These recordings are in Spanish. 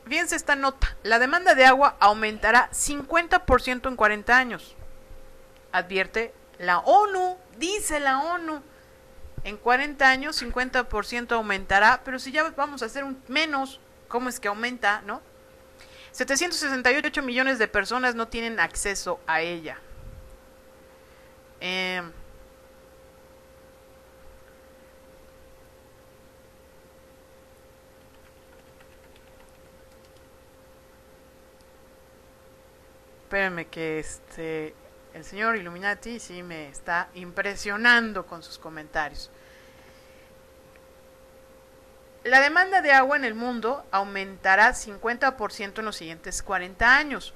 fíjense esta nota, la demanda de agua aumentará 50% en 40 años. Advierte la ONU, dice la ONU. En 40 años 50% aumentará, pero si ya vamos a hacer un menos, ¿cómo es que aumenta, no? 768 millones de personas no tienen acceso a ella. Espérenme que el señor Illuminati sí me está impresionando con sus comentarios. La demanda de agua en el mundo aumentará 50% en los siguientes 40 años,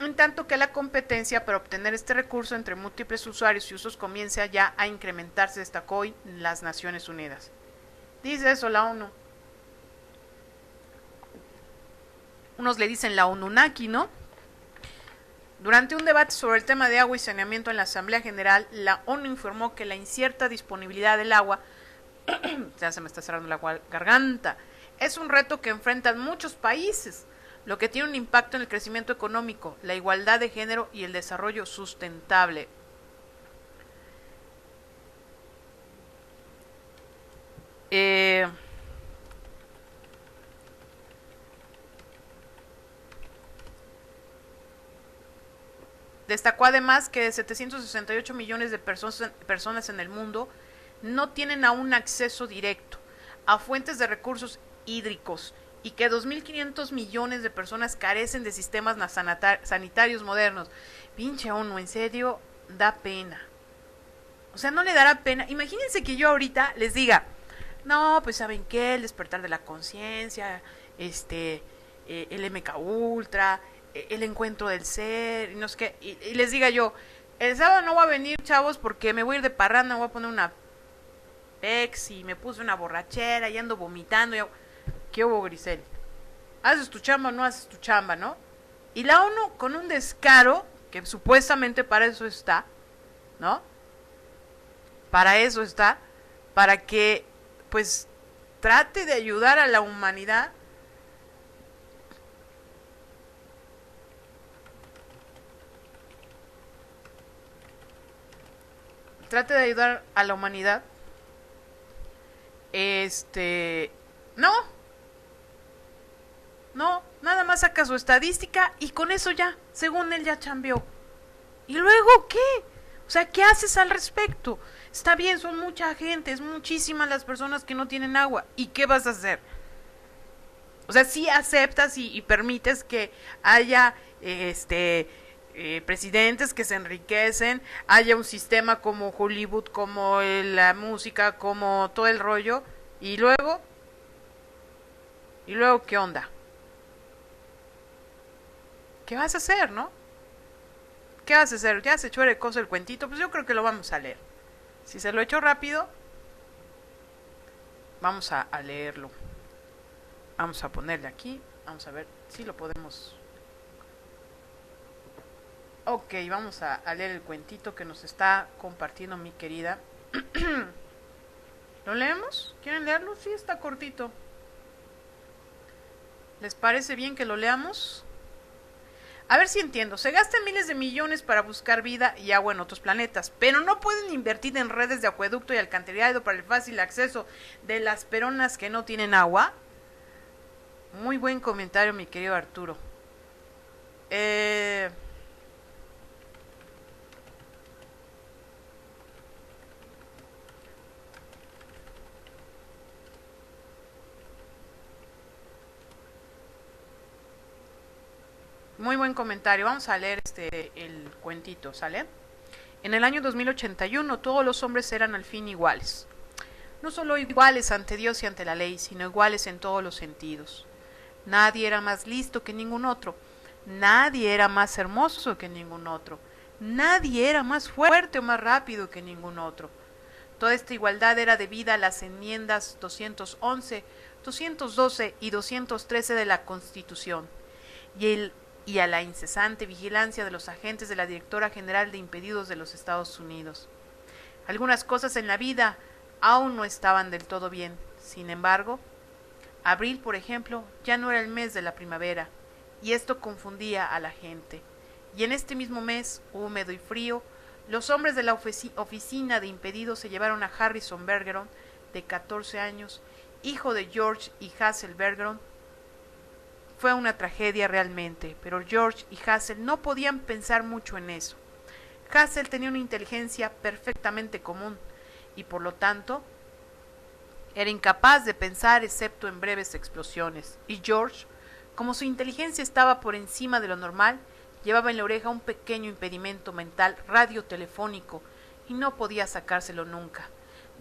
en tanto que la competencia para obtener este recurso entre múltiples usuarios y usos comienza ya a incrementarse, destacó hoy las Naciones Unidas. Dice eso la ONU. Unos le dicen la ONUNAKI, ¿no? Durante un debate sobre el tema de agua y saneamiento en la Asamblea General, la ONU informó que la incierta disponibilidad del agua, ya se me está cerrando la garganta, es un reto que enfrentan muchos países, lo que tiene un impacto en el crecimiento económico, la igualdad de género y el desarrollo sustentable. Destacó además que 768 millones de personas en el mundo no tienen aún acceso directo a fuentes de recursos hídricos y que 2.500 millones de personas carecen de sistemas sanitarios modernos. Pinche ONU, en serio, da pena. O sea, no le dará pena. Imagínense que yo ahorita les diga, no, pues ¿saben qué? El despertar de la conciencia, el MK Ultra, el encuentro del ser, y no sé qué, y les diga yo, el sábado no voy a venir, chavos, porque me voy a ir de parranda, me voy a poner una pex y me puse una borrachera y ando vomitando. Y ¿qué hubo, Grisel? ¿Haces tu chamba o no haces tu chamba, no? Y la ONU, con un descaro, que supuestamente para eso está, ¿no? Para eso está, para que, pues, trate de ayudar a la humanidad. Trate de ayudar a la humanidad. No, nada más saca su estadística y con eso ya, según él ya chambeó. ¿Y luego qué? O sea, ¿qué haces al respecto? Está bien, son mucha gente, es muchísimas las personas que no tienen agua. ¿Y qué vas a hacer? O sea, sí aceptas y permites que haya presidentes que se enriquecen, haya un sistema como Hollywood, como la música, como todo el rollo, y luego ¿qué onda? ¿Qué vas a hacer, no? ¿Qué vas a hacer? ¿Ya se echó el coso el cuentito? Pues yo creo que lo vamos a leer. Si se lo echó rápido, vamos a leerlo. Vamos a ponerle aquí, vamos a ver si lo podemos. Ok, vamos a leer el cuentito que nos está compartiendo mi querida. ¿Lo leemos? ¿Quieren leerlo? Sí, está cortito. ¿Les parece bien que lo leamos? A ver si entiendo. Se gastan miles de millones para buscar vida y agua en otros planetas, pero no pueden invertir en redes de acueducto y alcantarillado para el fácil acceso de las personas que no tienen agua. Muy buen comentario, mi querido Arturo. Muy buen comentario. Vamos a leer el cuentito, ¿sale? En el año 2081 todos los hombres eran al fin iguales. No solo iguales ante Dios y ante la ley, sino iguales en todos los sentidos. Nadie era más listo que ningún otro. Nadie era más hermoso que ningún otro. Nadie era más fuerte o más rápido que ningún otro. Toda esta igualdad era debida a las enmiendas 211, 212 y 213 de la Constitución y a la incesante vigilancia de los agentes de la Directora General de Impedidos de los Estados Unidos. Algunas cosas en la vida aún no estaban del todo bien. Sin embargo, Abril, por ejemplo, ya no era el mes de la primavera, y esto confundía a la gente. Y en este mismo mes, húmedo y frío, los hombres de la oficina de impedidos se llevaron a Harrison Bergeron, de 14 años, hijo de George y Hazel Bergeron. Fue una tragedia realmente, pero George y Hazel no podían pensar mucho en eso. Hazel tenía una inteligencia perfectamente común, y por lo tanto era incapaz de pensar excepto en breves explosiones, y George, como su inteligencia estaba por encima de lo normal, llevaba en la oreja un pequeño impedimento mental radiotelefónico y no podía sacárselo nunca.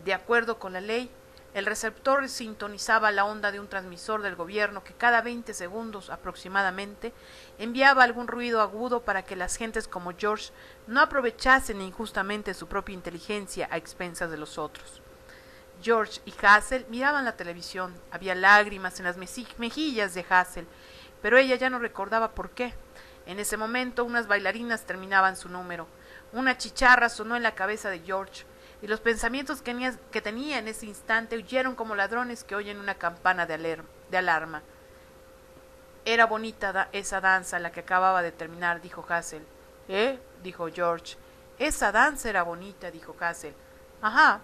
De acuerdo con la ley, el receptor sintonizaba la onda de un transmisor del gobierno que cada 20 segundos aproximadamente enviaba algún ruido agudo para que las gentes como George no aprovechasen injustamente su propia inteligencia a expensas de los otros. George y Hazel miraban la televisión. Había lágrimas en las mejillas de Hazel, pero ella ya no recordaba por qué. En ese momento unas bailarinas terminaban su número. Una chicharra sonó en la cabeza de George, y los pensamientos que tenía en ese instante huyeron como ladrones que oyen una campana de alarma. Era bonita esa danza la que acababa de terminar, dijo Hazel. Dijo George. Esa danza era bonita, dijo Hazel. Ajá.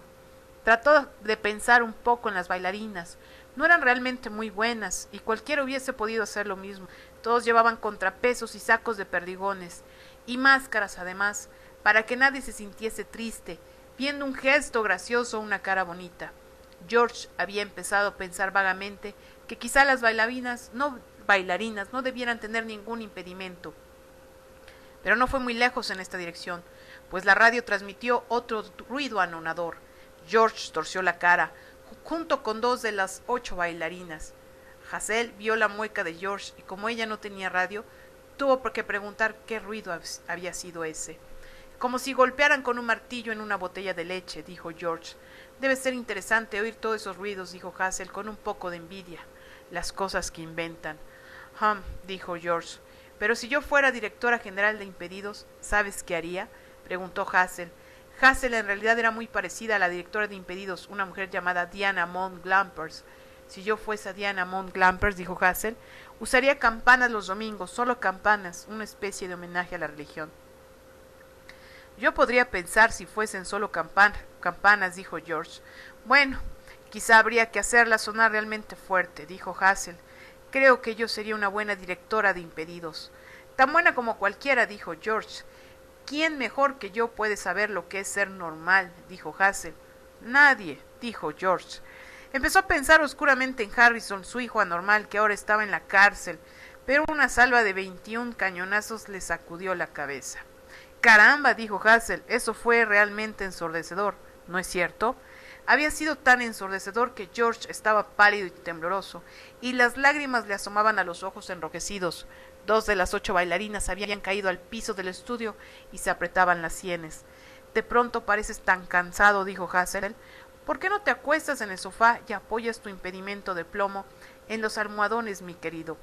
Trató de pensar un poco en las bailarinas. No eran realmente muy buenas, y cualquiera hubiese podido hacer lo mismo. Todos llevaban contrapesos y sacos de perdigones, y máscaras además, para que nadie se sintiese triste, viendo un gesto gracioso o una cara bonita. George había empezado a pensar vagamente que quizá las bailarinas no debieran tener ningún impedimento. Pero no fue muy lejos en esta dirección, pues la radio transmitió otro ruido anonador. George torció la cara, junto con 2 de las 8 bailarinas. Hazel vio la mueca de George y como ella no tenía radio, tuvo que preguntar qué ruido había sido ese. Como si golpearan con un martillo en una botella de leche, dijo George. Debe ser interesante oír todos esos ruidos, dijo Hazel con un poco de envidia. Las cosas que inventan. Dijo George. Pero si yo fuera directora general de impedidos, ¿sabes qué haría? Preguntó Hazel. Hazel en realidad era muy parecida a la directora de impedidos, una mujer llamada Diana Mount Glampers. Si yo fuese Diana Mount Glampers, dijo Hazel, usaría campanas los domingos, solo campanas, una especie de homenaje a la religión. Yo podría pensar si fuesen solo campanas, dijo George. Bueno, quizá habría que hacerlas sonar realmente fuerte, dijo Hazel. Creo que yo sería una buena directora de impedidos. Tan buena como cualquiera, dijo George. ¿Quién mejor que yo puede saber lo que es ser normal? Dijo Hazel. Nadie, dijo George. Empezó a pensar oscuramente en Harrison, su hijo anormal, que ahora estaba en la cárcel, pero una salva de 21 cañonazos le sacudió la cabeza. Caramba, dijo Hazel, eso fue realmente ensordecedor, ¿no es cierto? Había sido tan ensordecedor que George estaba pálido y tembloroso, y las lágrimas le asomaban a los ojos enrojecidos. 2 de las 8 bailarinas habían caído al piso del estudio y se apretaban las sienes. De pronto pareces tan cansado, dijo Hazel. ¿Por qué no te acuestas en el sofá y apoyas tu impedimento de plomo en los almohadones, mi querido?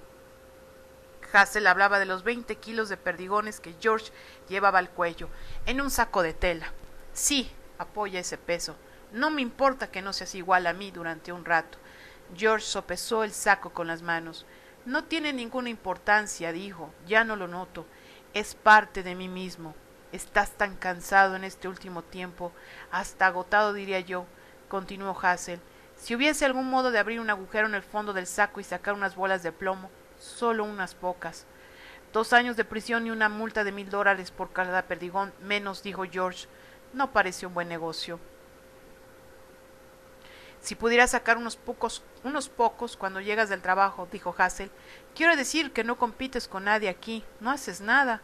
Hazel hablaba de los 20 kilos de perdigones que George llevaba al cuello, en un saco de tela. Sí, apoya ese peso. No me importa que no seas igual a mí durante un rato. George sopesó el saco con las manos. No tiene ninguna importancia, dijo. Ya no lo noto. Es parte de mí mismo. Estás tan cansado en este último tiempo, hasta agotado, diría yo, continuó Hazel. Si hubiese algún modo de abrir un agujero en el fondo del saco y sacar unas bolas de plomo, solo unas pocas. 2 años de prisión y una multa de $1000 por cada perdigón menos, dijo George. No parece un buen negocio. Si pudieras sacar unos pocos cuando llegas del trabajo, dijo Hazel. Quiero decir que no compites con nadie aquí, no haces nada.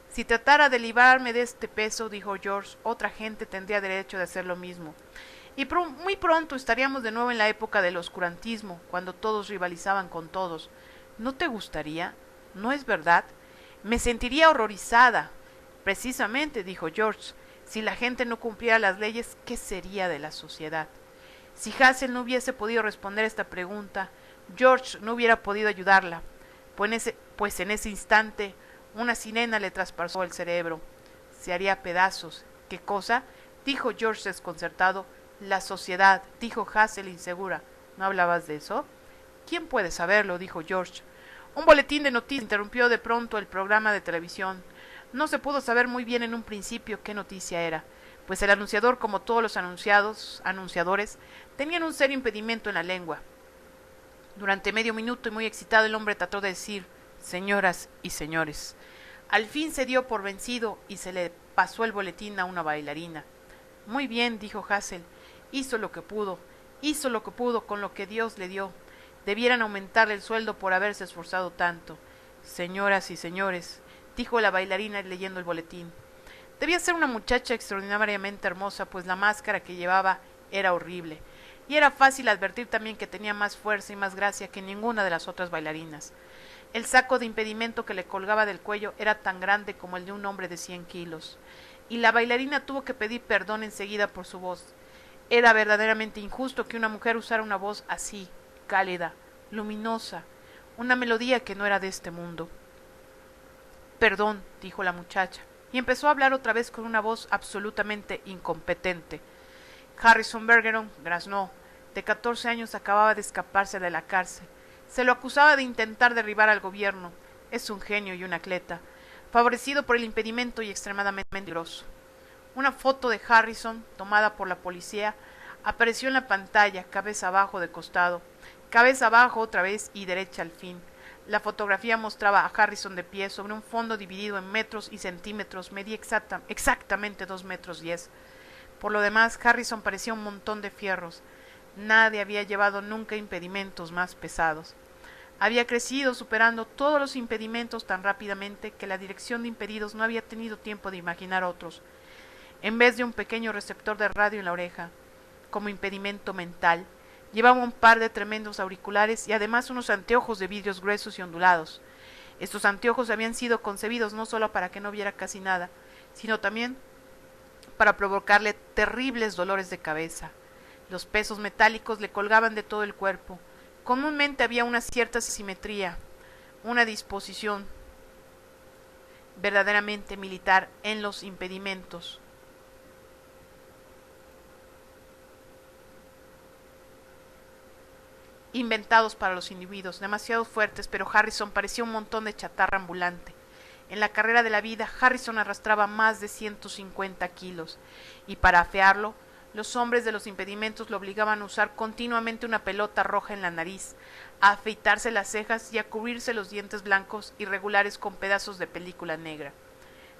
Si tratara de librarme de este peso, dijo George, otra gente tendría derecho de hacer lo mismo. Y muy pronto estaríamos de nuevo en la época del oscurantismo, cuando todos rivalizaban con todos. ¿No te gustaría? ¿No es verdad? Me sentiría horrorizada. Precisamente, dijo George, si la gente no cumpliera las leyes, ¿qué sería de la sociedad? Si Hazel no hubiese podido responder esta pregunta, George no hubiera podido ayudarla, pues en ese instante una sirena le traspasó el cerebro. Se haría pedazos. ¿Qué cosa? Dijo George desconcertado. La sociedad, dijo Hazel insegura. ¿No hablabas de eso? ¿Quién puede saberlo?, dijo George. Un boletín de noticias interrumpió de pronto el programa de televisión. No se pudo saber muy bien en un principio qué noticia era, pues el anunciador, como todos los anunciadores, tenían un serio impedimento en la lengua. Durante medio minuto y muy excitado el hombre trató de decir: señoras y señores. Al fin se dio por vencido y se le pasó el boletín a una bailarina. Muy bien, dijo Hassel, hizo lo que pudo con lo que Dios le dio. Debieran aumentarle el sueldo por haberse esforzado tanto. Señoras y señores, dijo la bailarina leyendo el boletín. Debía ser una muchacha extraordinariamente hermosa, pues la máscara que llevaba era horrible, y era fácil advertir también que tenía más fuerza y más gracia que ninguna de las otras bailarinas. El saco de impedimento que le colgaba del cuello era tan grande como el de un hombre de 100 kilos, y la bailarina tuvo que pedir perdón enseguida por su voz. Era verdaderamente injusto que una mujer usara una voz así, cálida, luminosa, una melodía que no era de este mundo. Perdón, dijo la muchacha, y empezó a hablar otra vez con una voz absolutamente incompetente. Harrison Bergeron graznó. De 14 años acababa de escaparse de la cárcel. Se lo acusaba de intentar derribar al gobierno. Es un genio y un atleta, favorecido por el impedimento y extremadamente peligroso. Una foto de Harrison, tomada por la policía, apareció en la pantalla, cabeza abajo de costado, cabeza abajo otra vez y derecha al fin. La fotografía mostraba a Harrison de pie sobre un fondo dividido en metros y centímetros, medía exactamente 2 metros 10. Por lo demás, Harrison parecía un montón de fierros. Nadie había llevado nunca impedimentos más pesados. Había crecido superando todos los impedimentos tan rápidamente que la dirección de impedidos no había tenido tiempo de imaginar otros. En vez de un pequeño receptor de radio en la oreja, como impedimento mental, llevaba un par de tremendos auriculares y además unos anteojos de vidrios gruesos y ondulados. Estos anteojos habían sido concebidos no solo para que no viera casi nada, sino también para provocarle terribles dolores de cabeza. Los pesos metálicos le colgaban de todo el cuerpo. Comúnmente había una cierta simetría, una disposición verdaderamente militar en los impedimentos. Inventados para los individuos, demasiado fuertes, pero Harrison parecía un montón de chatarra ambulante. En la carrera de la vida, Harrison arrastraba más de 150 kilos, y para afearlo, los hombres de los impedimentos lo obligaban a usar continuamente una pelota roja en la nariz, a afeitarse las cejas y a cubrirse los dientes blancos irregulares con pedazos de película negra.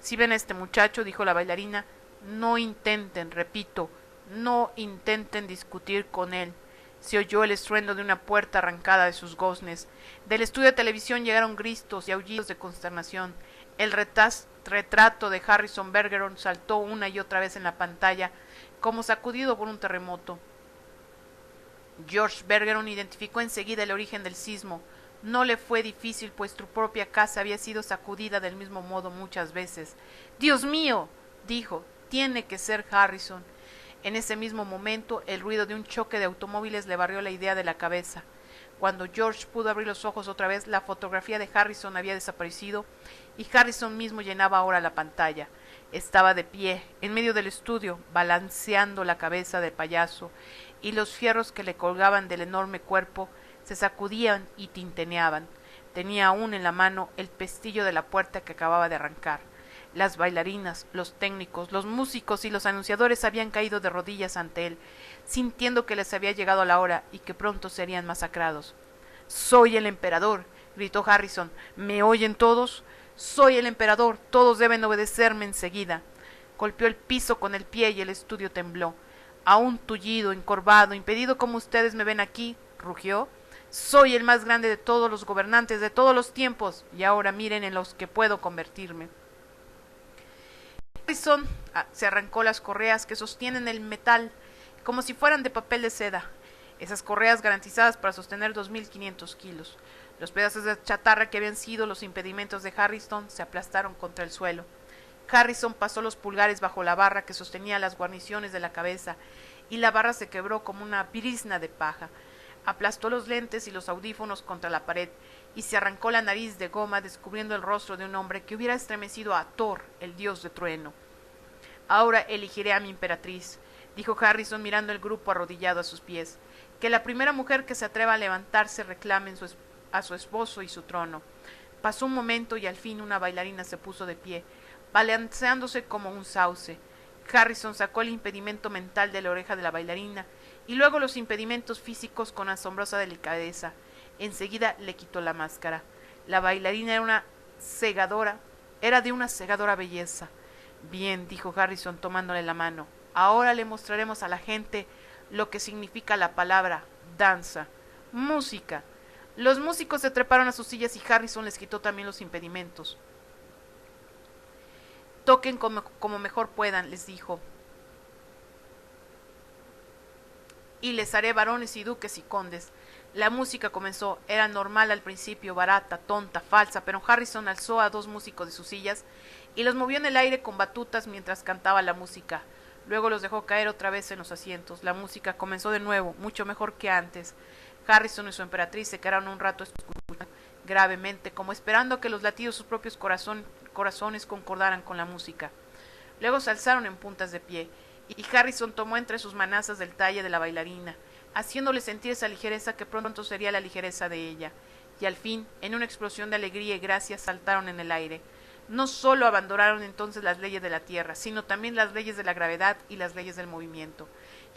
Si ven a este muchacho, dijo la bailarina, no intenten, repito, no intenten discutir con él. Se oyó el estruendo de una puerta arrancada de sus goznes. Del estudio de televisión llegaron gritos y aullidos de consternación. El retrato de Harrison Bergeron saltó una y otra vez en la pantalla, como sacudido por un terremoto. George Bergeron identificó enseguida el origen del sismo. No le fue difícil, pues su propia casa había sido sacudida del mismo modo muchas veces. «¡Dios mío!», dijo, «tiene que ser Harrison». En ese mismo momento, el ruido de un choque de automóviles le barrió la idea de la cabeza. Cuando George pudo abrir los ojos otra vez, la fotografía de Harrison había desaparecido y Harrison mismo llenaba ahora la pantalla. Estaba de pie, en medio del estudio, balanceando la cabeza de payaso, y los fierros que le colgaban del enorme cuerpo se sacudían y tintineaban. Tenía aún en la mano el pestillo de la puerta que acababa de arrancar. Las bailarinas, los técnicos, los músicos y los anunciadores habían caído de rodillas ante él, sintiendo que les había llegado la hora y que pronto serían masacrados. «¡Soy el emperador!», gritó Harrison. «¿Me oyen todos? Soy el emperador, todos deben obedecerme enseguida». Golpeó el piso con el pie y el estudio tembló. «Aún tullido, encorvado, impedido como ustedes me ven aquí», rugió. «Soy el más grande de todos los gobernantes de todos los tiempos, y ahora miren en los que puedo convertirme». Harrison se arrancó las correas que sostienen el metal como si fueran de papel de seda. Esas correas garantizadas para sostener 2.500 kilos. Los pedazos de chatarra que habían sido los impedimentos de Harrison se aplastaron contra el suelo. Harrison pasó los pulgares bajo la barra que sostenía las guarniciones de la cabeza, y la barra se quebró como una brizna de paja. Aplastó los lentes y los audífonos contra la pared, y se arrancó la nariz de goma, descubriendo el rostro de un hombre que hubiera estremecido a Thor, el dios de trueno. «Ahora elegiré a mi emperatriz», dijo Harrison mirando el grupo arrodillado a sus pies. Que la primera mujer que se atreva a levantarse reclame a su esposo y su trono. Pasó un momento y al fin una bailarina se puso de pie, balanceándose como un sauce. Harrison sacó el impedimento mental de la oreja de la bailarina y luego los impedimentos físicos con asombrosa delicadeza. Enseguida le quitó la máscara. La bailarina era de una cegadora belleza. Bien, dijo Harrison tomándole la mano, ahora le mostraremos a la gente lo que significa la palabra danza, música. Los músicos se treparon a sus sillas y Harrison les quitó también los impedimentos. Toquen como mejor puedan, les dijo, y les haré varones y duques y condes. La música comenzó, era normal al principio, barata, tonta, falsa, pero Harrison alzó a dos músicos de sus sillas y los movió en el aire con batutas mientras cantaba la música. Luego los dejó caer otra vez en los asientos. La música comenzó de nuevo, mucho mejor que antes. Harrison y su emperatriz se quedaron un rato escuchando gravemente, como esperando que los latidos de sus propios corazones concordaran con la música. Luego se alzaron en puntas de pie, y Harrison tomó entre sus manazas del talle de la bailarina, haciéndole sentir esa ligereza que pronto sería la ligereza de ella, y al fin, en una explosión de alegría y gracia, saltaron en el aire. No sólo abandonaron entonces las leyes de la tierra, sino también las leyes de la gravedad y las leyes del movimiento.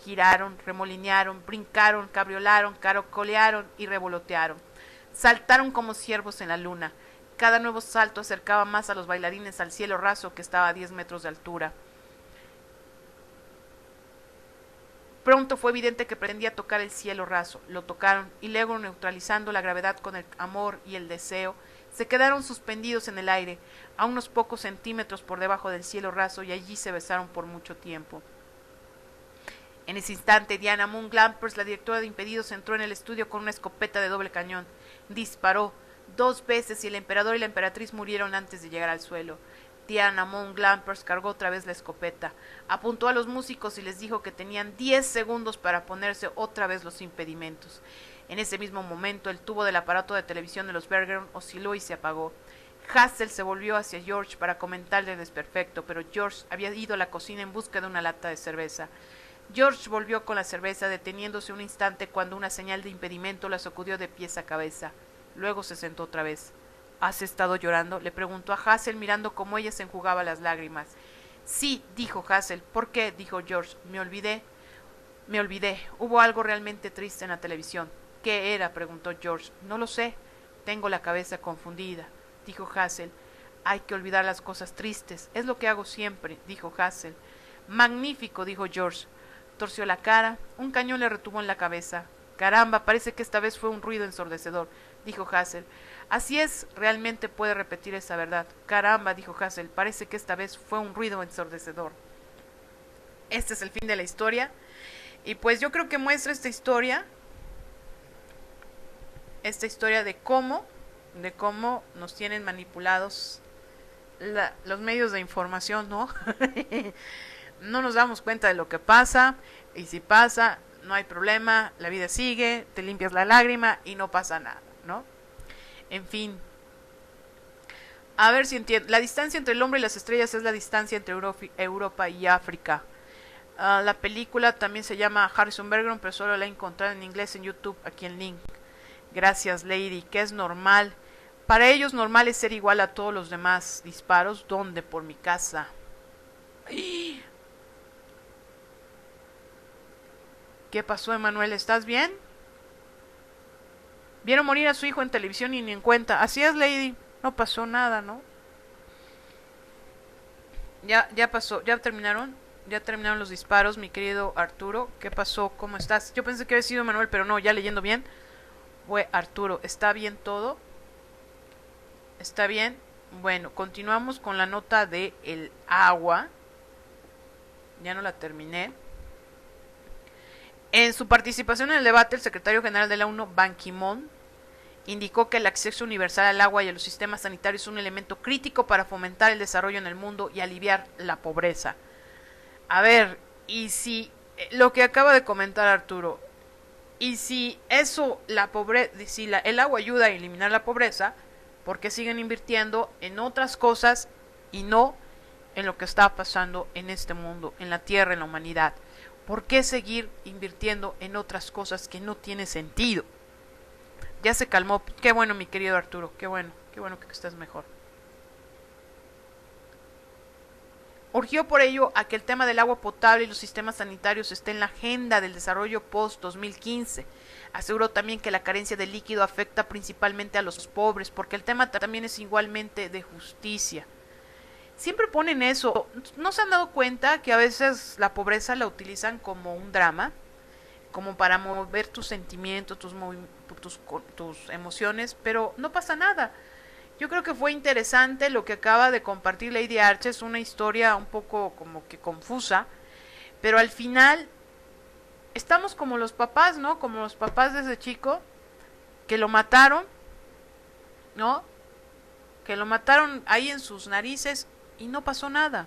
Giraron, remolinearon, brincaron, cabriolaron, caracolearon y revolotearon. Saltaron como ciervos en la luna. Cada nuevo salto acercaba más a los bailarines al cielo raso que estaba a 10 metros de altura. Pronto fue evidente que pretendía tocar el cielo raso. Lo tocaron y luego, neutralizando la gravedad con el amor y el deseo, se quedaron suspendidos en el aire, a unos pocos centímetros por debajo del cielo raso, y allí se besaron por mucho tiempo. En ese instante, Diana Moon Glampers, la directora de Impedidos, entró en el estudio con una escopeta de doble cañón. Disparó 2 veces y el emperador y la emperatriz murieron antes de llegar al suelo. Diana Moon Glampers cargó otra vez la escopeta, apuntó a los músicos y les dijo que tenían 10 segundos para ponerse otra vez los impedimentos. En ese mismo momento, el tubo del aparato de televisión de los Bergeron osciló y se apagó. Hassel se volvió hacia George para comentarle el desperfecto, pero George había ido a la cocina en busca de una lata de cerveza. George volvió con la cerveza, deteniéndose un instante cuando una señal de impedimento la sacudió de pies a cabeza. Luego se sentó otra vez. ¿Has estado llorando?, le preguntó a Hassel mirando cómo ella se enjugaba las lágrimas. Sí, dijo Hassel. ¿Por qué?, dijo George. Me olvidé. Hubo algo realmente triste en la televisión. ¿Qué era?, preguntó George. No lo sé. Tengo la cabeza confundida, dijo Hassel. Hay que olvidar las cosas tristes. Es lo que hago siempre, dijo Hassel. Magnífico, dijo George. Torció la cara. Un cañón le retumbó en la cabeza. Caramba, parece que esta vez fue un ruido ensordecedor, dijo Hassel. Así es, realmente puede repetir esa verdad. Caramba, dijo Hassel, parece que esta vez fue un ruido ensordecedor. Este es el fin de la historia. Y pues yo creo que muestra esta historia de cómo nos tienen manipulados los medios de información, ¿no? No nos damos cuenta de lo que pasa, y si pasa, no hay problema, la vida sigue, te limpias la lágrima y no pasa nada, ¿no? En fin, a ver si entiendo. La distancia entre el hombre y las estrellas es la distancia entre Europa y África. La película también se llama Harrison Bergeron, pero solo la he encontrado en inglés en YouTube, aquí en link. Gracias, Lady. ¿Qué es normal? Para ellos normal es ser igual a todos los demás. Disparos, ¿dónde? Por mi casa. ¿Qué pasó, Emanuel? ¿Estás bien? Vieron morir a su hijo en televisión y ni en cuenta. Así es, Lady. No pasó nada, ¿no? Ya pasó. ¿Ya terminaron? Ya terminaron los disparos, mi querido Arturo. ¿Qué pasó? ¿Cómo estás? Yo pensé que había sido Emanuel, pero no, ya leyendo bien. Fue Arturo. ¿Está bien todo? ¿Está bien? Bueno, continuamos con la nota de el agua. Ya no la terminé. En su participación en el debate, el secretario general de la ONU, Ban Ki-moon, indicó que el acceso universal al agua y a los sistemas sanitarios es un elemento crítico para fomentar el desarrollo en el mundo y aliviar la pobreza. A ver, y si lo que acaba de comentar Arturo, y si eso, el agua ayuda a eliminar la pobreza, ¿por qué siguen invirtiendo en otras cosas y no en lo que está pasando en este mundo, en la tierra, en la humanidad? ¿Por qué seguir invirtiendo en otras cosas que no tiene sentido? Ya se calmó. Qué bueno, mi querido Arturo. Qué bueno que estás mejor. Urgió por ello a que el tema del agua potable y los sistemas sanitarios esté en la agenda del desarrollo post-2015. Aseguró también que la carencia de líquido afecta principalmente a los pobres, porque el tema también es igualmente de justicia. Siempre ponen eso. ¿No se han dado cuenta que a veces la pobreza la utilizan como un drama? Como para mover tus sentimientos, tus emociones, pero no pasa nada. Yo creo que fue interesante lo que acaba de compartir Lady Arches, una historia un poco como que confusa, pero al final estamos como los papás, ¿no? Como los papás de ese chico que lo mataron, ¿no? Que lo mataron ahí en sus narices y no pasó nada.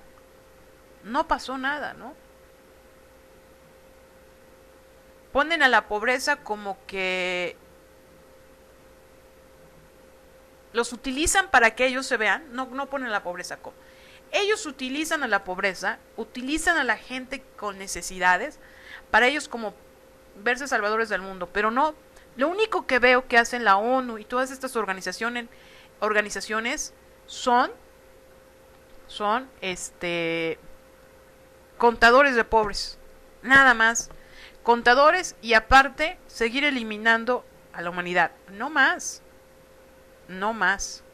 No pasó nada, ¿no? Ponen a la pobreza como que los utilizan para que ellos se vean, no ponen a la pobreza como. Ellos utilizan a la pobreza, utilizan a la gente con necesidades, para ellos como verse salvadores del mundo, pero no, lo único que veo que hacen la ONU y todas estas organizaciones son contadores de pobres, nada más, contadores y aparte seguir eliminando a la humanidad, no más. No más.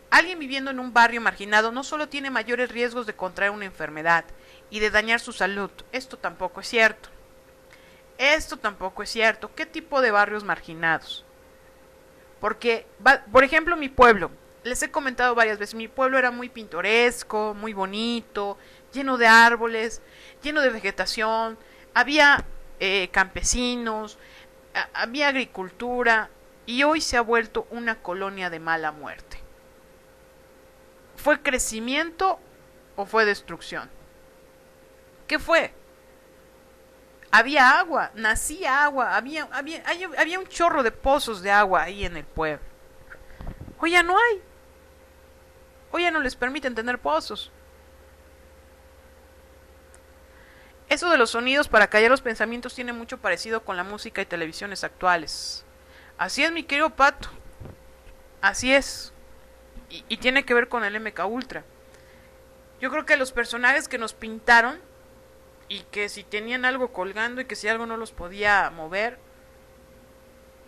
Alguien viviendo en un barrio marginado no solo tiene mayores riesgos de contraer una enfermedad y de dañar su salud. Esto tampoco es cierto. Esto tampoco es cierto. ¿Qué tipo de barrios marginados? Porque, por ejemplo, mi pueblo. Les he comentado varias veces, mi pueblo era muy pintoresco, muy bonito, lleno de árboles, lleno de vegetación. Había campesinos, había agricultura y hoy se ha vuelto una colonia de mala muerte. ¿Fue crecimiento o fue destrucción? ¿Qué fue? Había agua, nacía agua, había un chorro de pozos de agua ahí en el pueblo. Hoy ya no hay. Hoy ya no les permiten tener pozos. Eso de los sonidos para callar los pensamientos tiene mucho parecido con la música y televisiones actuales. Así es, mi querido Pato. Así es. Y tiene que ver con el MK Ultra. Yo creo que los personajes que nos pintaron y que si tenían algo colgando y que si algo no los podía mover,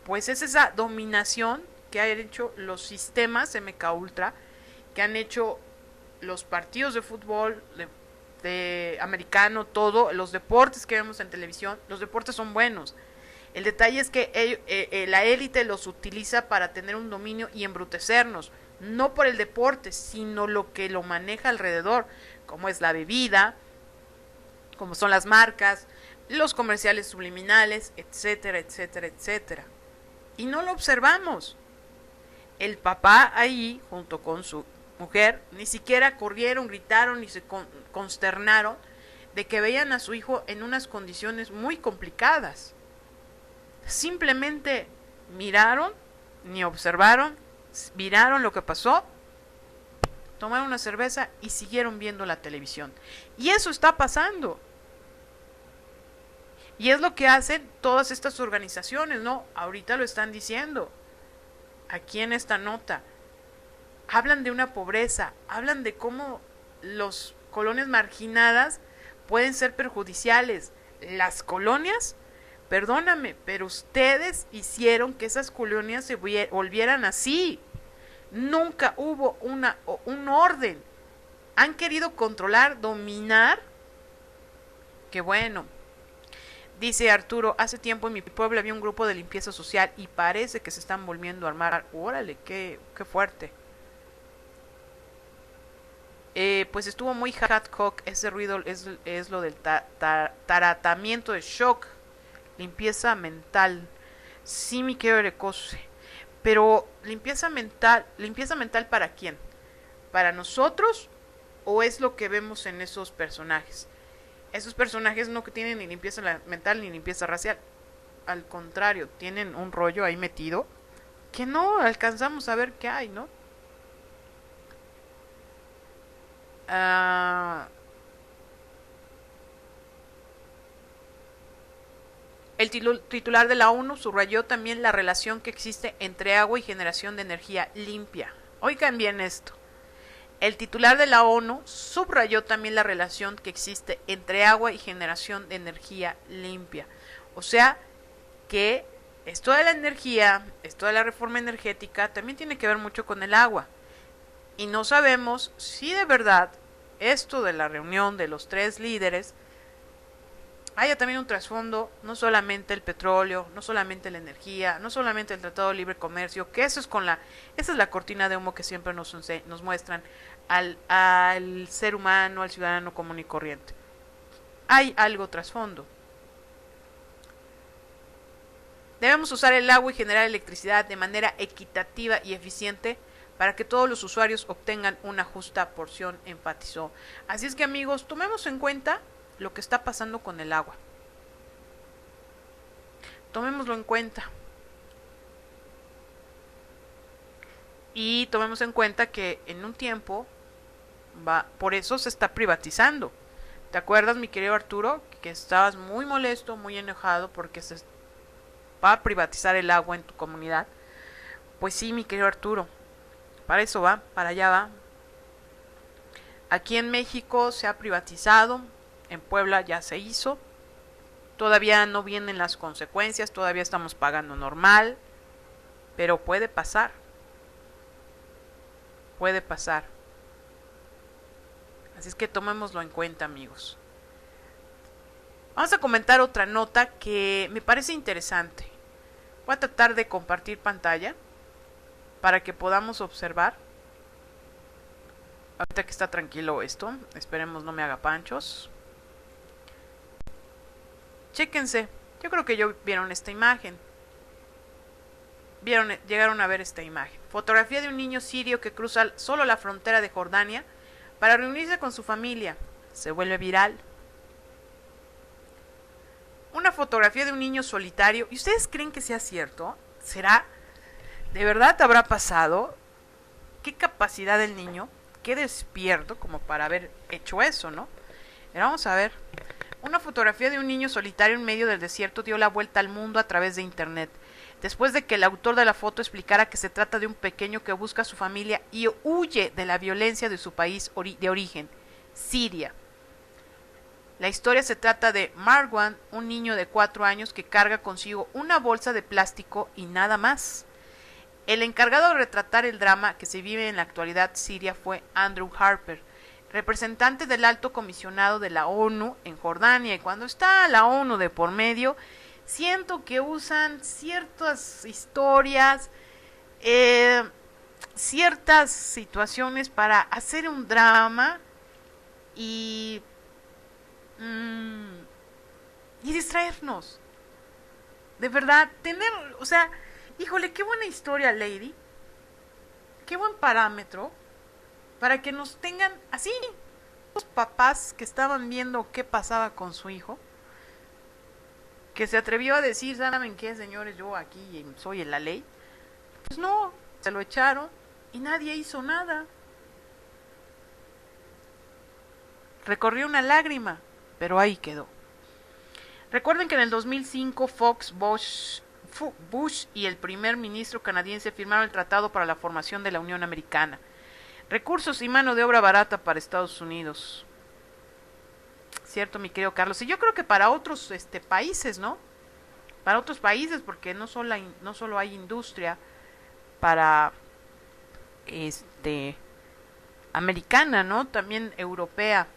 pues es esa dominación que han hecho los sistemas MK Ultra, que han hecho los partidos de fútbol, de americano, todo, los deportes que vemos en televisión. Los deportes son buenos. El detalle es que la élite los utiliza para tener un dominio y embrutecernos, no por el deporte, sino lo que lo maneja alrededor, como es la bebida, como son las marcas, los comerciales subliminales, etcétera, etcétera, etcétera. Y no lo observamos. El papá ahí, junto con su mujer, ni siquiera corrieron, gritaron y se consternaron de que veían a su hijo en unas condiciones muy complicadas. Simplemente miraron, ni observaron, miraron lo que pasó, tomaron una cerveza y siguieron viendo la televisión. Y eso está pasando. Y es lo que hacen todas estas organizaciones, ¿no? Ahorita lo están diciendo. Aquí en esta nota. Hablan de una pobreza, hablan de cómo los colonias marginadas pueden ser perjudiciales. Las colonias, perdóname, pero ustedes hicieron que esas colonias se volvieran así. Nunca hubo un orden. Han querido controlar, dominar. Qué bueno. Dice Arturo, hace tiempo en mi pueblo había un grupo de limpieza social y parece que se están volviendo a armar. Órale, qué fuerte. Pues estuvo muy hardcore. Ese ruido es lo del tratamiento de shock. Limpieza mental. Sí, mi querido Erecose. Pero limpieza mental ¿para quién? ¿Para nosotros? ¿O es lo que vemos en esos personajes? Esos personajes no tienen ni limpieza mental ni limpieza racial. Al contrario, tienen un rollo ahí metido que no alcanzamos a ver qué hay, ¿no? El titular de la ONU subrayó también la relación que existe entre agua y generación de energía limpia. Oigan bien esto. El titular de la ONU subrayó también la relación que existe entre agua y generación de energía limpia. O sea, que esto de la energía, esto de la reforma energética, también tiene que ver mucho con el agua. Y no sabemos si de verdad esto de la reunión de los 3 líderes haya también un trasfondo, no solamente el petróleo, no solamente la energía, no solamente el Tratado de Libre Comercio, que eso es esa es la cortina de humo que siempre nos muestran al ser humano, al ciudadano común y corriente. Hay algo trasfondo. Debemos usar el agua y generar electricidad de manera equitativa y eficiente para que todos los usuarios obtengan una justa porción, enfatizó. Así es que, amigos, tomemos en cuenta lo que está pasando con el agua. Tomémoslo en cuenta. Y tomemos en cuenta que en un tiempo por eso se está privatizando. ¿Te acuerdas, mi querido Arturo, que estabas muy molesto, muy enojado porque se va a privatizar el agua en tu comunidad? Pues sí, mi querido Arturo, para eso va, para allá va. Aquí en México se ha privatizado, en Puebla ya se hizo, todavía no vienen las consecuencias, todavía estamos pagando normal, pero puede pasar. Puede pasar. Así es que tomémoslo en cuenta, amigos. Vamos a comentar otra nota que me parece interesante. Voy a tratar de compartir pantalla para que podamos observar. Ahorita que está tranquilo esto, esperemos no me haga panchos. Chéquense, yo creo que vieron esta imagen. Llegaron a ver esta imagen. Fotografía de un niño sirio que cruza solo la frontera de Jordania para reunirse con su familia. Se vuelve viral. Una fotografía de un niño solitario. ¿Y ustedes creen que sea cierto? ¿Será? ¿De verdad habrá pasado? ¿Qué capacidad del niño? ¿Qué despierto como para haber hecho eso, no? Pero vamos a ver. Una fotografía de un niño solitario en medio del desierto dio la vuelta al mundo a través de internet. Después de que el autor de la foto explicara que se trata de un pequeño que busca a su familia y huye de la violencia de su país de origen, Siria. La historia se trata de Marwan, un niño de 4 años que carga consigo una bolsa de plástico y nada más. El encargado de retratar el drama que se vive en la actualidad siria fue Andrew Harper, representante del alto comisionado de la ONU en Jordania. Y cuando está la ONU de por medio, siento que usan ciertas historias, ciertas situaciones para hacer un drama y distraernos. De verdad, o sea, híjole, qué buena historia, Lady. Qué buen parámetro para que nos tengan así los papás que estaban viendo qué pasaba con su hijo, que se atrevió a decir, ¿saben qué, señores? Yo aquí soy en la ley. Pues no, se lo echaron y nadie hizo nada. Recorrió una lágrima, pero ahí quedó. Recuerden que en el 2005 Bush y el primer ministro canadiense firmaron el Tratado para la Formación de la Unión Americana. Recursos y mano de obra barata para Estados Unidos. Cierto, mi querido Carlos. Y yo creo que para otros países, ¿no? Para otros países, porque no solo hay industria para americana, ¿no? También europea.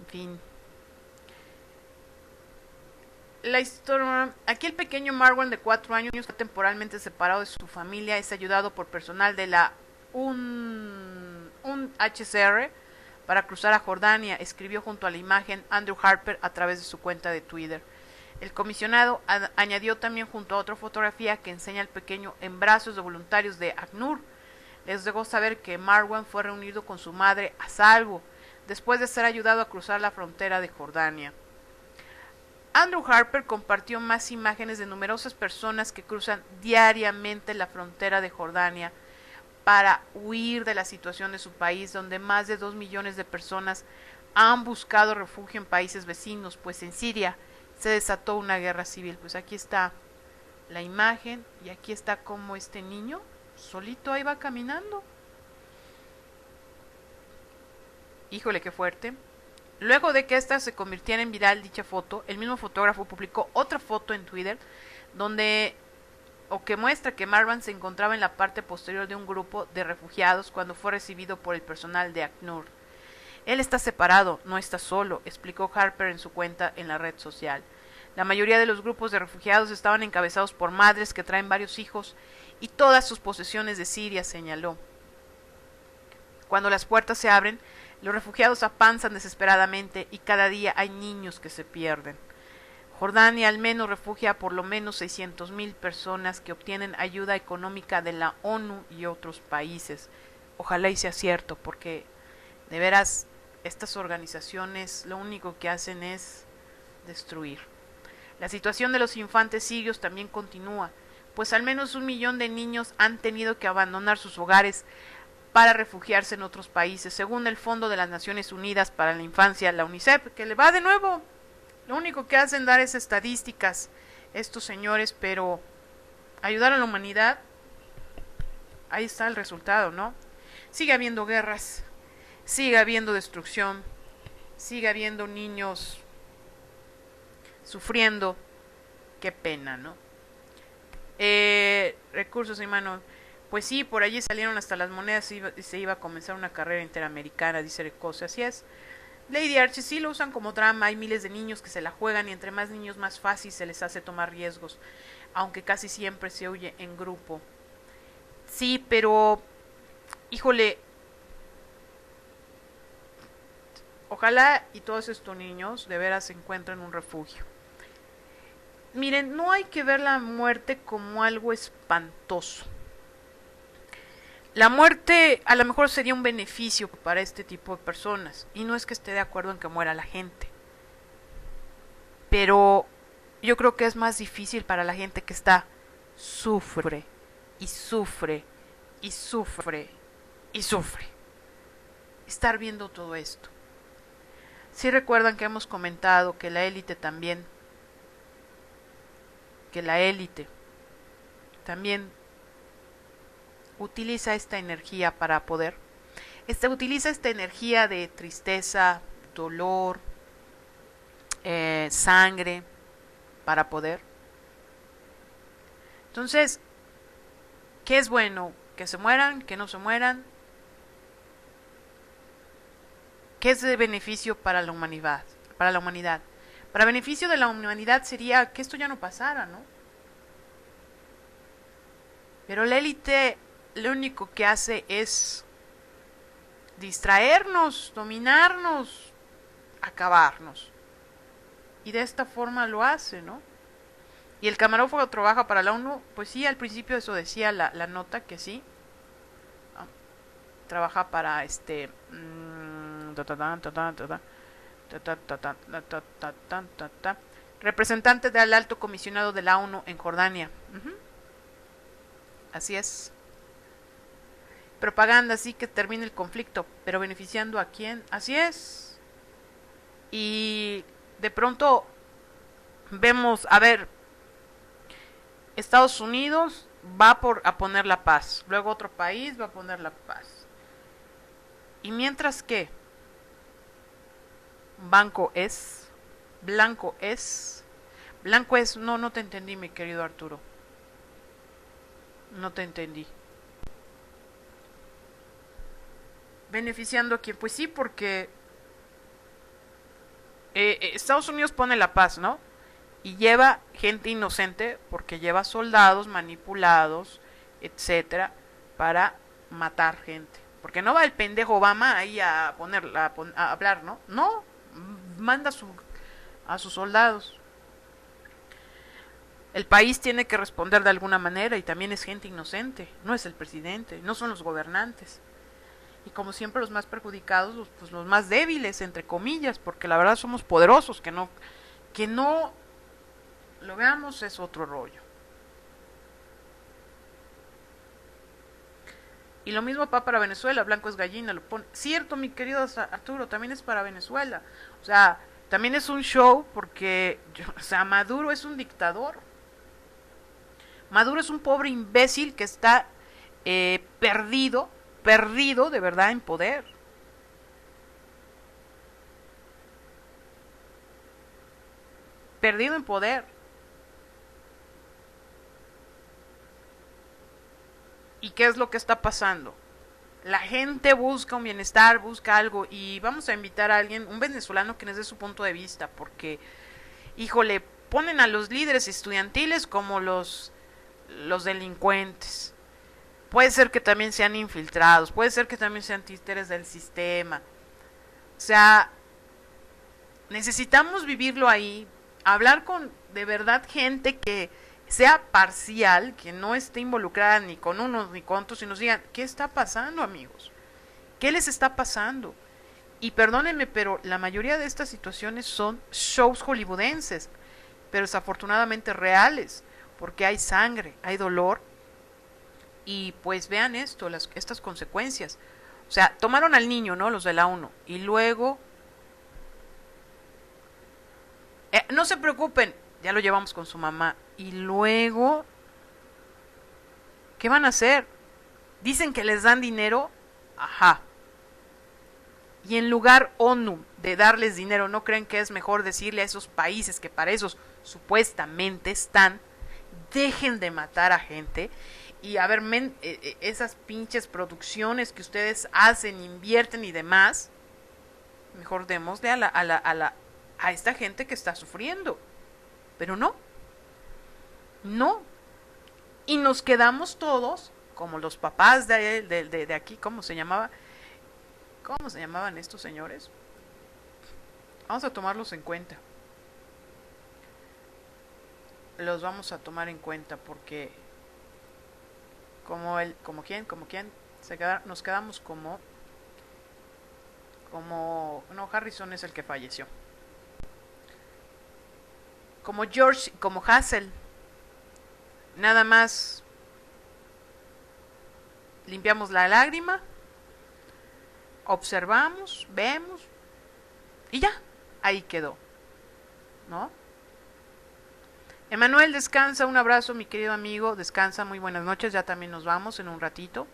En fin. La historia. Aquí el pequeño Marwan de 4 años está temporalmente separado de su familia. Es ayudado por personal de la UNHCR para cruzar a Jordania, escribió junto a la imagen Andrew Harper a través de su cuenta de Twitter. El comisionado añadió también junto a otra fotografía que enseña al pequeño en brazos de voluntarios de ACNUR. Les dejó saber que Marwan fue reunido con su madre a salvo, después de ser ayudado a cruzar la frontera de Jordania. Andrew Harper compartió más imágenes de numerosas personas que cruzan diariamente la frontera de Jordania para huir de la situación de su país, donde más de 2 millones de personas han buscado refugio en países vecinos, pues en Siria se desató una guerra civil. Pues aquí está la imagen y aquí está como este niño solito ahí va caminando. Híjole, qué fuerte. Luego de que esta se convirtiera en viral dicha foto, el mismo fotógrafo publicó otra foto en Twitter donde o que muestra que Marwan se encontraba en la parte posterior de un grupo de refugiados cuando fue recibido por el personal de ACNUR. Él está separado, no está solo, explicó Harper en su cuenta en la red social. La mayoría de los grupos de refugiados estaban encabezados por madres que traen varios hijos y todas sus posesiones de Siria, señaló. Cuando las puertas se abren, los refugiados avanzan desesperadamente y cada día hay niños que se pierden. Jordania al menos refugia a por lo menos 600,000 personas que obtienen ayuda económica de la ONU y otros países. Ojalá y sea cierto, porque de veras estas organizaciones lo único que hacen es destruir. La situación de los infantes sirios también continúa, pues al menos 1 millón de niños han tenido que abandonar sus hogares para refugiarse en otros países, según el Fondo de las Naciones Unidas para la Infancia, la UNICEF, que le va de nuevo. Lo único que hacen dar es estadísticas estos señores, pero ayudar a la humanidad, ahí está el resultado, ¿no? Sigue habiendo guerras, sigue habiendo destrucción, sigue habiendo niños sufriendo, qué pena, ¿no? Recursos humanos, pues sí, por allí salieron hasta las monedas y se iba a comenzar una carrera interamericana, dice Recose, así es. Lady Archie sí lo usan como drama, hay miles de niños que se la juegan y entre más niños más fácil se les hace tomar riesgos, aunque casi siempre se huye en grupo. Sí, pero, híjole, ojalá y todos estos niños de veras se encuentren un refugio. Miren, no hay que ver la muerte como algo espantoso. La muerte a lo mejor sería un beneficio para este tipo de personas, y no es que esté de acuerdo en que muera la gente, pero yo creo que es más difícil para la gente que sufre y sufre y sufre y sufre estar viendo todo esto. Si recuerdan que hemos comentado que la élite también utiliza esta energía para poder. Utiliza esta energía de tristeza, dolor, sangre para poder. Entonces, ¿qué es bueno? ¿Que se mueran? ¿Que no se mueran? ¿Qué es de beneficio para la humanidad? Para beneficio de la humanidad sería que esto ya no pasara, ¿no? Pero la élite lo único que hace es distraernos, dominarnos, acabarnos. Y de esta forma lo hace, ¿no? Y el camarógrafo trabaja para la ONU, pues sí, al principio eso decía la nota, que sí. Trabaja para representante del alto comisionado de la ONU en Jordania. Así es. Propaganda, así que termine el conflicto, pero beneficiando a quién, así es. Y de pronto vemos, a ver, Estados Unidos va a poner la paz, luego otro país va a poner la paz. Y mientras que blanco es, no te entendí, mi querido Arturo. No te entendí. ¿Beneficiando a quién? Pues sí, porque Estados Unidos pone la paz, ¿no? Y lleva gente inocente, porque lleva soldados manipulados, etcétera, para matar gente. Porque no va el pendejo Obama ahí a hablar, ¿no? No, manda a sus soldados. El país tiene que responder de alguna manera y también es gente inocente, no es el presidente, no son los gobernantes. Y como siempre los más perjudicados, pues los más débiles, entre comillas, porque la verdad somos poderosos, que no lo veamos es otro rollo. Y lo mismo va para Venezuela, blanco es gallina, lo pone. Cierto, mi querido Arturo, también es para Venezuela. O sea, También es un show porque, o sea, Maduro es un dictador. Maduro es un pobre imbécil que está perdido, perdido de verdad en poder. Perdido en poder. ¿Y qué es lo que está pasando? La gente busca un bienestar, busca algo, y vamos a invitar a alguien, un venezolano, que nos dé su punto de vista, porque, híjole, ponen a los líderes estudiantiles como los delincuentes. Puede ser que también sean infiltrados, puede ser que también sean títeres del sistema. O sea, necesitamos vivirlo ahí, hablar con de verdad gente que sea parcial, que no esté involucrada ni con unos ni con otros, y nos digan, ¿qué está pasando, amigos? ¿Qué les está pasando? Y perdónenme, pero la mayoría de estas situaciones son shows hollywoodenses, pero desafortunadamente reales, porque hay sangre, hay dolor, y pues vean esto, estas consecuencias. O sea, tomaron al niño, ¿no? Los de la ONU, y luego... no se preocupen, ya lo llevamos con su mamá. Y luego, ¿qué van a hacer? Dicen que les dan dinero. Ajá. Y en lugar ONU de darles dinero, ¿no creen que es mejor decirle a esos países que para esos supuestamente están, dejen de matar a gente? Y a ver, esas pinches producciones que ustedes hacen, invierten y demás, mejor démosle a esta gente que está sufriendo. Pero no. No. Y nos quedamos todos, como los papás de aquí, ¿cómo se llamaba? ¿Cómo se llamaban estos señores? Vamos a tomarlos en cuenta. Los vamos a tomar en cuenta porque como quién, nos quedamos como no, Harrison es el que falleció. Como George, como Hassel. Nada más limpiamos la lágrima, observamos, vemos y ya, ahí quedó, ¿no? Emanuel, descansa, un abrazo, mi querido amigo, descansa, muy buenas noches, ya también nos vamos en un ratito.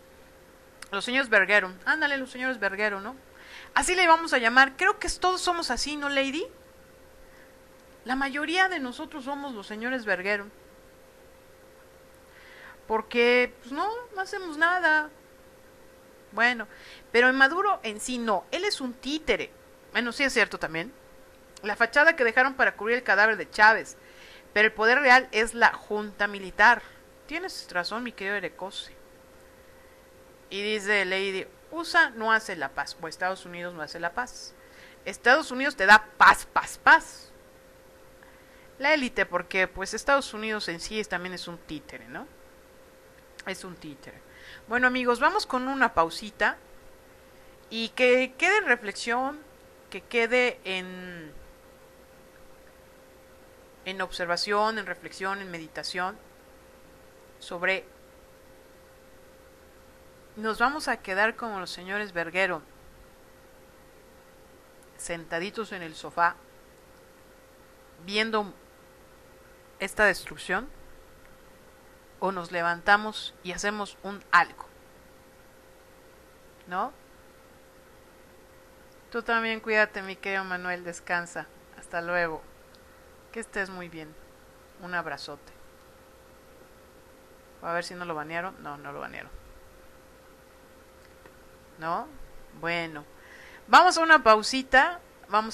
Los señores Verguero, ándale, los señores Verguero, ¿no? Así le vamos a llamar, creo que todos somos así, ¿no, Lady? La mayoría de nosotros somos los señores Verguero. Porque, pues no hacemos nada. Bueno, pero en Maduro en sí no, él es un títere. Bueno, sí es cierto también. La fachada que dejaron para cubrir el cadáver de Chávez. Pero el poder real es la junta militar. Tienes razón, mi querido Erecose. Y dice Lady, USA no hace la paz, o Estados Unidos no hace la paz. Estados Unidos te da paz, paz, paz. La élite, porque pues Estados Unidos en sí también es un títere, ¿no? Es un títere. Bueno, amigos, vamos con una pausita. Y que quede en reflexión, que quede en observación, en reflexión, en meditación sobre... Nos vamos a quedar como los señores Verguero, sentaditos en el sofá, viendo esta destrucción, o nos levantamos y hacemos un algo, ¿no? Tú también cuídate, mi querido Manuel, descansa, hasta luego, que estés muy bien, un abrazote. A ver si no lo banearon. No, no lo banearon. ¿No? Bueno, vamos a una pausita, vamos a